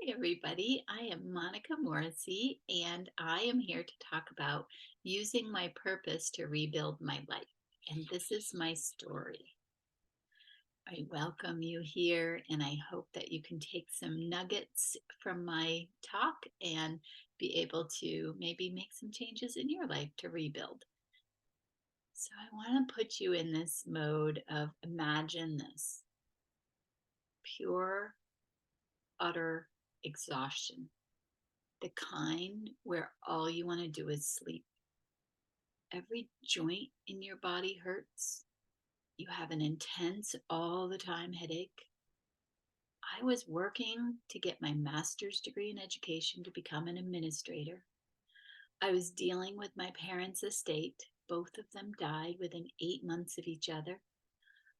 everybody. I am Monica Morrissey, and I am here to talk about using my purpose to rebuild my life. And this is my story. I welcome you here, and I hope that you can take some nuggets from my talk and be able to maybe make some changes in your life to rebuild. So, I want to put you in this mode of imagine this pure, utter exhaustion. The kind where all you want to do is sleep. Every joint in your body hurts. You have an intense, all the time headache. I was working to get my master's degree in education to become an administrator. I was dealing with my parents' estate. Both of them died within 8 months of each other.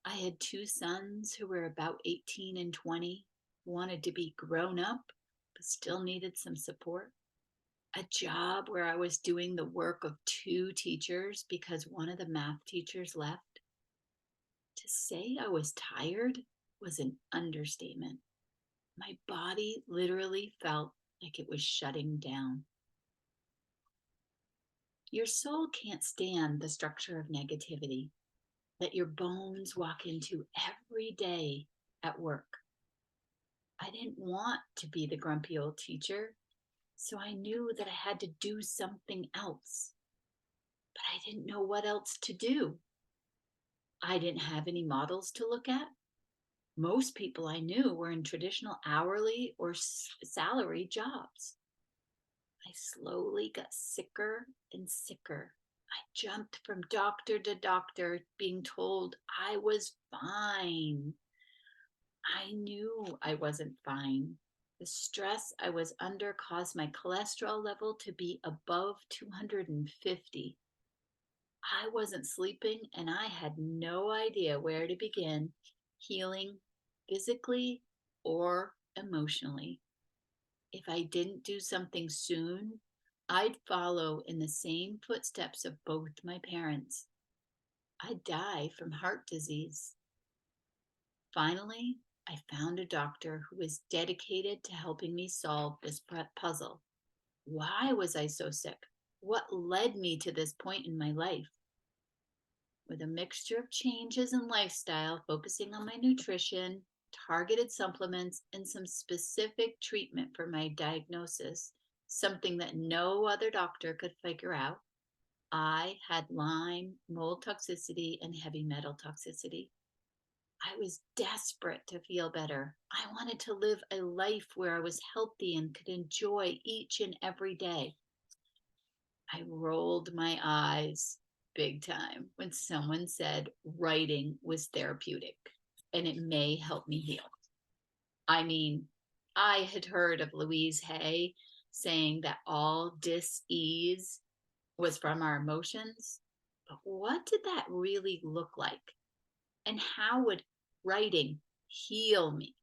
I had two sons who were about 18 and 20, who wanted to be grown up, but still needed some support. A job where I was doing the work of two teachers because one of the math teachers left. To say I was tired was an understatement. My body literally felt like it was shutting down. Your soul can't stand the structure of negativity that your bones walk into every day at work. I didn't want to be the grumpy old teacher, so I knew that I had to do something else. But I didn't know what else to do. I didn't have any models to look at. Most people I knew were in traditional hourly or salary jobs. I slowly got sicker and sicker. I jumped from doctor to doctor, being told I was fine. I knew I wasn't fine. The stress I was under caused my cholesterol level to be above 250. I wasn't sleeping, and I had no idea where to begin healing physically or emotionally. If I didn't do something soon, I'd follow in the same footsteps of both my parents. I'd die from heart disease. Finally, I found a doctor who was dedicated to helping me solve this puzzle. Why was I so sick? What led me to this point in my life? With a mixture of changes in lifestyle, focusing on my nutrition, targeted supplements, and some specific treatment for my diagnosis, something that no other doctor could figure out, I had Lyme, mold toxicity, and heavy metal toxicity. I was desperate to feel better. I wanted to live a life where I was healthy and could enjoy each and every day. I rolled my eyes big time when someone said writing was therapeutic and it may help me heal. I mean, I had heard of Louise Hay saying that all dis-ease was from our emotions, but what did that really look like? And how would writing heal me?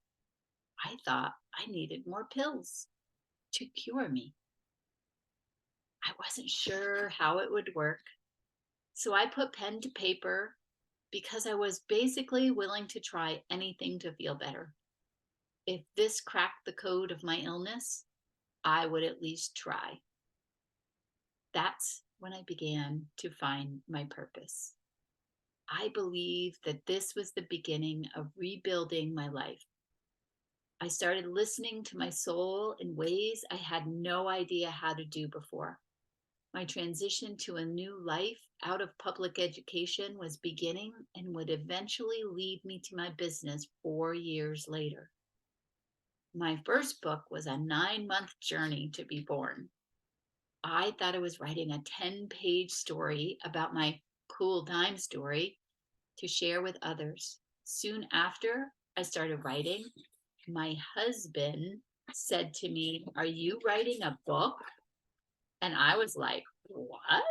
I thought I needed more pills to cure me. I wasn't sure how it would work. So I put pen to paper because I was basically willing to try anything to feel better. If this cracked the code of my illness, I would at least try. That's when I began to find my purpose. I believe that this was the beginning of rebuilding my life. I started listening to my soul in ways I had no idea how to do before. My transition to a new life out of public education was beginning and would eventually lead me to my business 4 years later. My first book was a 9-month journey to be born. I thought I was writing a 10-page story about my cool dime story to share with others. Soon after I started writing, my husband said to me, "Are you writing a book?" And I was like, "What?"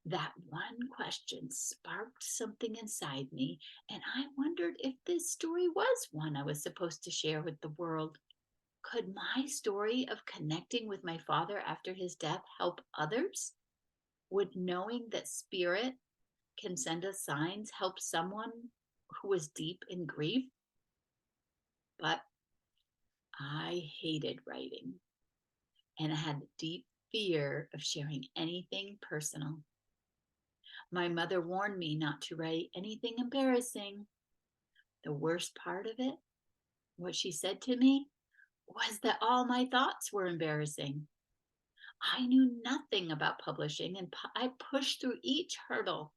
That one question sparked something inside me, and I wondered if this story was one I was supposed to share with the world. Could my story of connecting with my father after his death help others? Would knowing that spirit can send us signs help someone who is deep in grief? But I hated writing, and I had a deep fear of sharing anything personal. My mother warned me not to write anything embarrassing. The worst part of it, what she said to me, was that all my thoughts were embarrassing. I knew nothing about publishing, and I pushed through each hurdle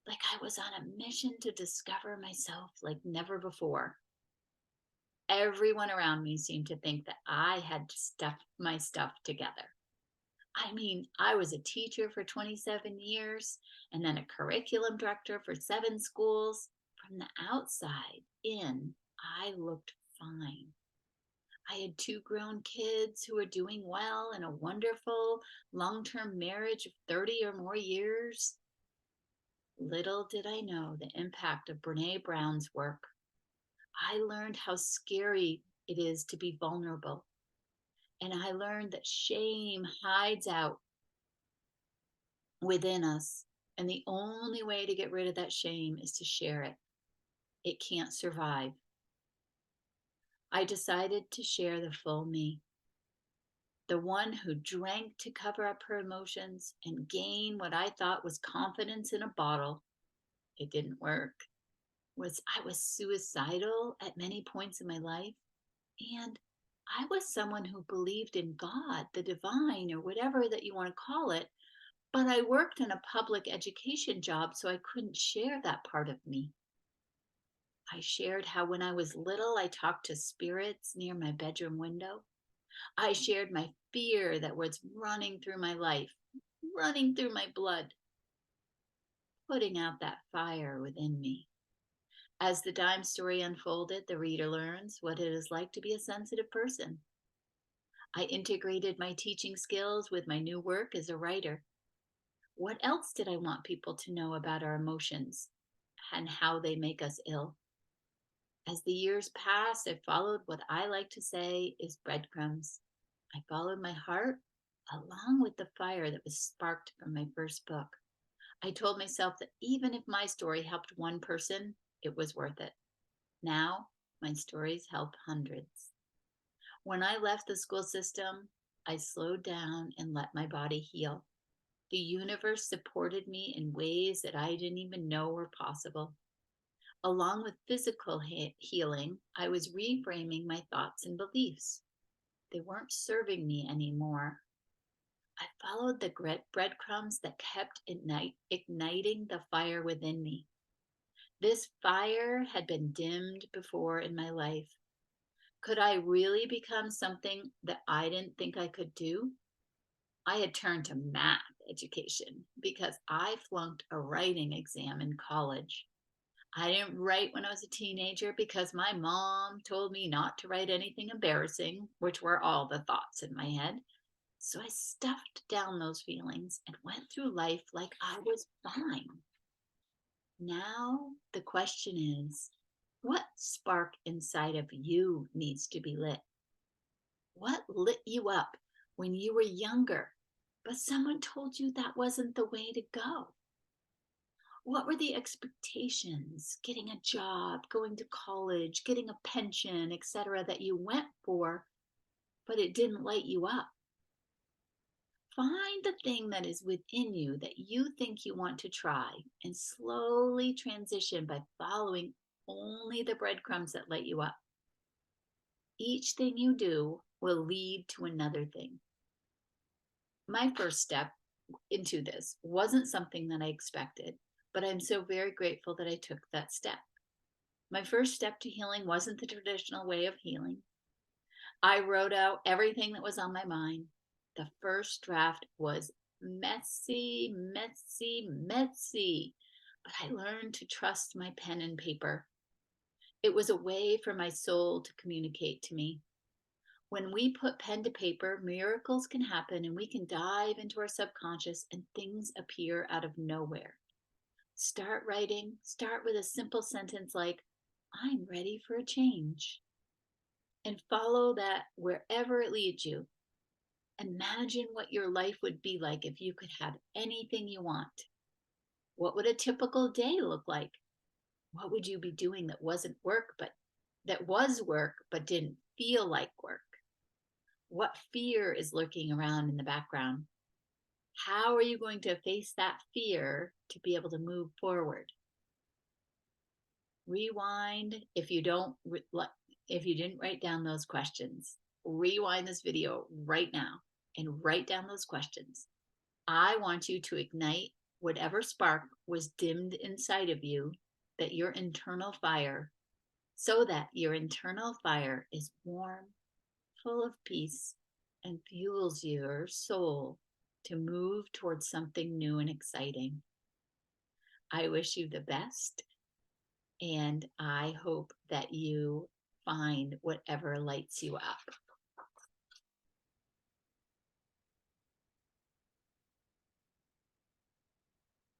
like I was on a mission to discover myself like never before. Everyone around me seemed to think that I had stuff my stuff together. I mean, I was a teacher for 27 years and then a curriculum director for 7 schools. From the outside in, I looked fine. I had 2 grown kids who were doing well in a wonderful long term marriage of 30 or more years. Little did I know the impact of Brene Brown's work. I learned how scary it is to be vulnerable. And I learned that shame hides out within us. And the only way to get rid of that shame is to share it. It can't survive. I decided to share the full me, the one who drank to cover up her emotions and gain what I thought was confidence in a bottle. It didn't work. I was suicidal at many points in my life, and I was someone who believed in God, the divine, or whatever that you want to call it, but I worked in a public education job, so I couldn't share that part of me. I shared how when I was little, I talked to spirits near my bedroom window. I shared my fear that was running through my life, running through my blood, putting out that fire within me. As the dime story unfolded, the reader learns what it is like to be a sensitive person. I integrated my teaching skills with my new work as a writer. What else did I want people to know about our emotions and how they make us ill? As the years passed, I followed what I like to say is breadcrumbs. I followed my heart along with the fire that was sparked from my first book. I told myself that even if my story helped one person, it was worth it. Now, my stories help hundreds. When I left the school system, I slowed down and let my body heal. The universe supported me in ways that I didn't even know were possible. Along with physical healing, I was reframing my thoughts and beliefs. They weren't serving me anymore. I followed the breadcrumbs that kept igniting the fire within me. This fire had been dimmed before in my life. Could I really become something that I didn't think I could do? I had turned to math education because I flunked a writing exam in college. I didn't write when I was a teenager because my mom told me not to write anything embarrassing, which were all the thoughts in my head. So I stuffed down those feelings and went through life like I was fine. Now the question is, what spark inside of you needs to be lit? What lit you up when you were younger, but someone told you that wasn't the way to go? What were the expectations, getting a job, going to college, getting a pension, etc., that you went for, but it didn't light you up? Find the thing that is within you that you think you want to try and slowly transition by following only the breadcrumbs that light you up. Each thing you do will lead to another thing. My first step into this wasn't something that I expected, but I'm so very grateful that I took that step. My first step to healing wasn't the traditional way of healing. I wrote out everything that was on my mind. The first draft was messy, messy, messy, but I learned to trust my pen and paper. It was a way for my soul to communicate to me. When we put pen to paper, miracles can happen and we can dive into our subconscious and things appear out of nowhere. Start writing, start with a simple sentence like, I'm ready for a change. And follow that wherever it leads you. Imagine what your life would be like if you could have anything you want. What would a typical day look like? What would you be doing that wasn't work, but that was work, but didn't feel like work? What fear is lurking around in the background? How are you going to face that fear to be able to move forward? Rewind if you don't if you didn't write down those questions. Rewind this video right now and write down those questions. I want you to ignite whatever spark was dimmed inside of you, that your internal fire, so that your internal fire is warm, full of peace, and fuels your soul to move towards something new and exciting. I wish you the best, and I hope that you find whatever lights you up.